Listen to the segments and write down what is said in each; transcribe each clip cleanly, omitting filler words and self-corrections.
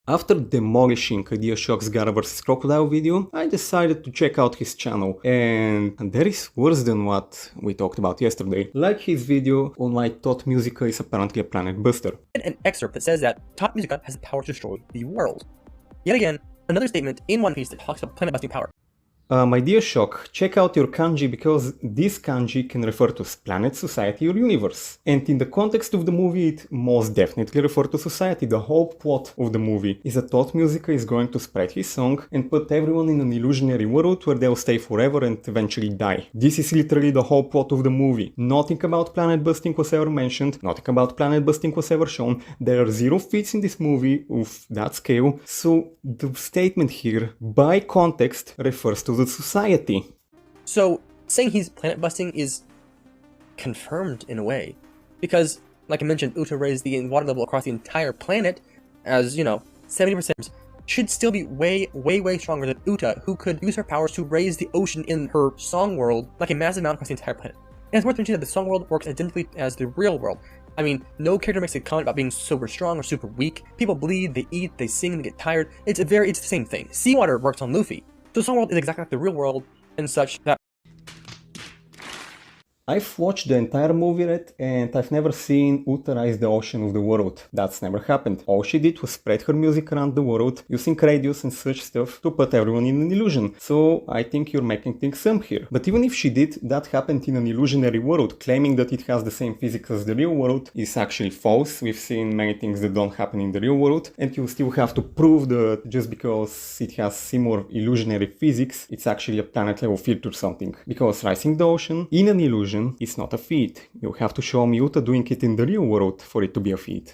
After demolishing IdeaShock's Gara vs Crocodile video, I decided to check out his channel, and there is worse than what we talked about yesterday, like his video on why Tot Musica is apparently a planet buster. An excerpt that says that Tot Musica has the power to destroy the world. Yet again, another statement in One Piece that talks about planet busting power. My dear Shock, check out your kanji because this kanji can refer to planet, society or universe. And in the context of the movie it most definitely refers to society. The whole plot of the movie is that Tot Musica is going to spread his song and put everyone in an illusionary world where they'll stay forever and eventually die. This is literally the whole plot of the movie. Nothing about planet busting was ever mentioned, nothing about planet busting was ever shown. There are zero feats in this movie of that scale, so the statement here, by context, refers to the society. So, saying he's planet busting is confirmed in a way, because, like I mentioned, Uta raised the water level across the entire planet, as, 70% should still be way stronger than Uta, who could use her powers to raise the ocean in her song world like a massive amount across the entire planet. And it's worth mentioning that the song world works identically as the real world. I mean, no character makes a comment about being super strong or super weak. People bleed, they eat, they sing, they get tired. It's the same thing. Seawater works on Luffy. So the song world is exactly like the real world and such that I've watched the entire movie, Red, and I've never seen Uta rise the ocean of the world. That's never happened. All she did was spread her music around the world, using radios and such stuff to put everyone in an illusion. So I think you're making things up here. But even if she did, that happened in an illusionary world. Claiming that it has the same physics as the real world is actually false. We've seen many things that don't happen in the real world, and you still have to prove that just because it has similar illusionary physics, it's actually a planet level feat or something. Because rising the ocean in an illusion it's not a feat. You have to show me Uta doing it in the real world for it to be a feat.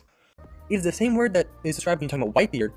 It is the same word that is described when you're talking about Whitebeard.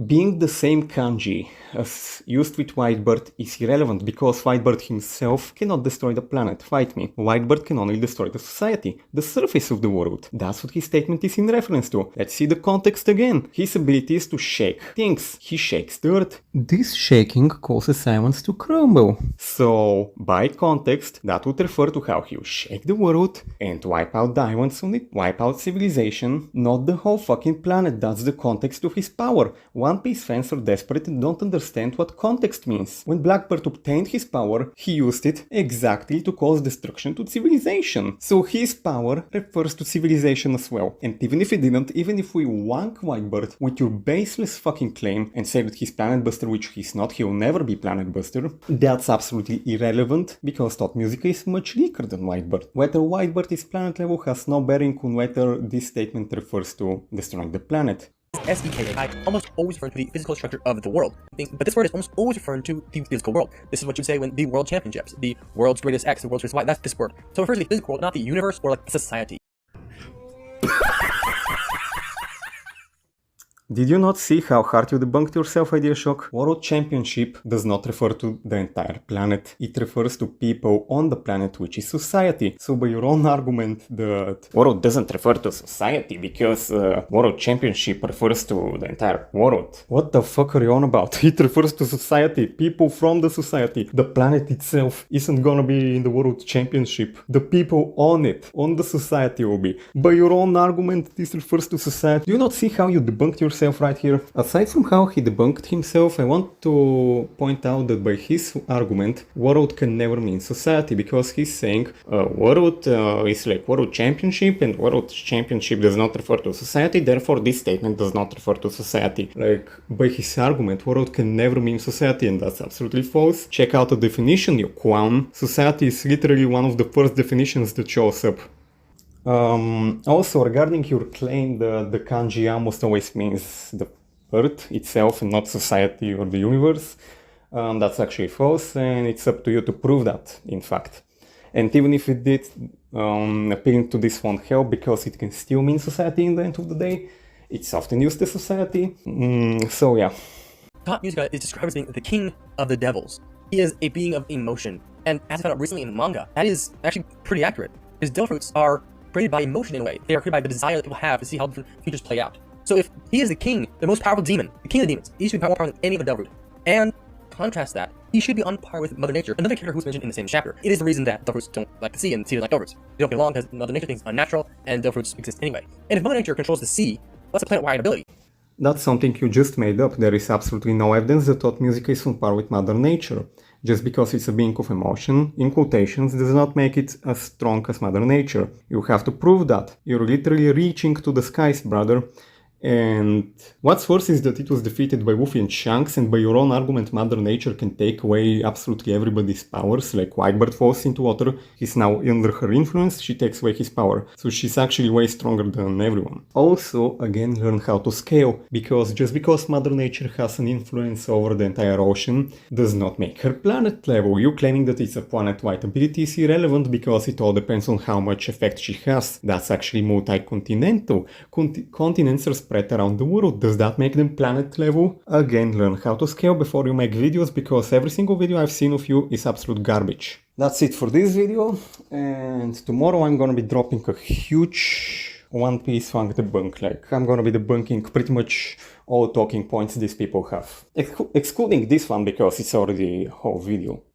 Being the same kanji as used with Whitebeard is irrelevant because Whitebeard himself cannot destroy the planet, fight me. Whitebeard can only destroy the society, the surface of the world. That's what his statement is in reference to. Let's see the context again. His ability is to shake things. He shakes the earth. This shaking causes islands to crumble. So, by context, that would refer to how he'll shake the world and wipe out the islands on it, wipe out civilization, not the whole fucking planet. That's the context of his power. One Piece fans are desperate and don't understand what context means. When Blackbeard obtained his power, he used it exactly to cause destruction to civilization. So his power refers to civilization as well. And even if he didn't, even if we wank Whitebeard with your baseless fucking claim and say that he's Planet Buster, which he's not, he'll never be Planet Buster, that's absolutely irrelevant because Tot Musica is much weaker than Whitebeard. Whether Whitebeard is planet level has no bearing on whether this statement refers to destroying the planet. S-E-K-A-I almost always referring to the physical structure of the world. But this word is almost always referring to the physical world. This is what you say when the world championships, the world's greatest X, the world's greatest Y, that's this word. So it refers to the physical world, not the universe or like society. Did you not see how hard you debunked yourself, IdeaShock? World Championship does not refer to the entire planet. It refers to people on the planet, which is society. So by your own argument that World doesn't refer to society because World Championship refers to the entire world. What the fuck are you on about? It refers to society, people from the society. The planet itself isn't gonna be in the World Championship. The people on it, on the society will be. By your own argument, this refers to society. Do you not see how you debunked yourself right here? Aside from how he debunked himself, I want to point out that by his argument, world can never mean society, because he's saying world is like World Championship and World Championship does not refer to society, therefore this statement does not refer to society. Like, by his argument, world can never mean society, and that's absolutely false. Check out the definition, you clown. Society is literally one of the first definitions that shows up. Also, regarding your claim that the kanji almost always means the earth itself and not society or the universe, that's actually false, and it's up to you to prove that, in fact. And even if it did, appealing to this won't help because it can still mean society in the end of the day. It's often used as society, so yeah. Tot Musica is described as being the king of the devils. He is a being of emotion, and as I found out recently in manga, that is actually pretty accurate. His devil fruits are created by emotion in a way. They are created by the desire that people have to see how different futures play out. So if he is the king, the most powerful demon, the king of the demons, he should be more powerful than any of the devil root. And contrast that, he should be on par with Mother Nature, another character who's mentioned in the same chapter. It is the reason that devil fruits don't like the sea and sea doesn't like devil fruits. They don't get along because Mother Nature thinks it's unnatural and devil fruits exist anyway. And if Mother Nature controls the sea, what's a planet-wide ability? That's something you just made up. There is absolutely no evidence that Tot Musica is on par with Mother Nature. Just because it's a being of emotion, in quotations, does not make it as strong as Mother Nature. You have to prove that. You're literally reaching to the skies, brother. And what's worse is that it was defeated by Woofy and Shanks, and by your own argument Mother Nature can take away absolutely everybody's powers, like Whitebeard falls into water, he's now under her influence, she takes away his power, so she's actually way stronger than everyone. Also, again, learn how to scale, because just because Mother Nature has an influence over the entire ocean, does not make her planet level. You claiming that it's a planet-wide ability is irrelevant because it all depends on how much effect she has. That's actually multi-continental. Continents are spread around the world. Does that make them planet level? Again, learn how to scale before you make videos, because every single video I've seen of you is absolute garbage. That's it for this video, and tomorrow I'm gonna be dropping a huge One Piece funk debunk. Like, I'm gonna be debunking pretty much all talking points these people have. Excluding this one because it's already a whole video.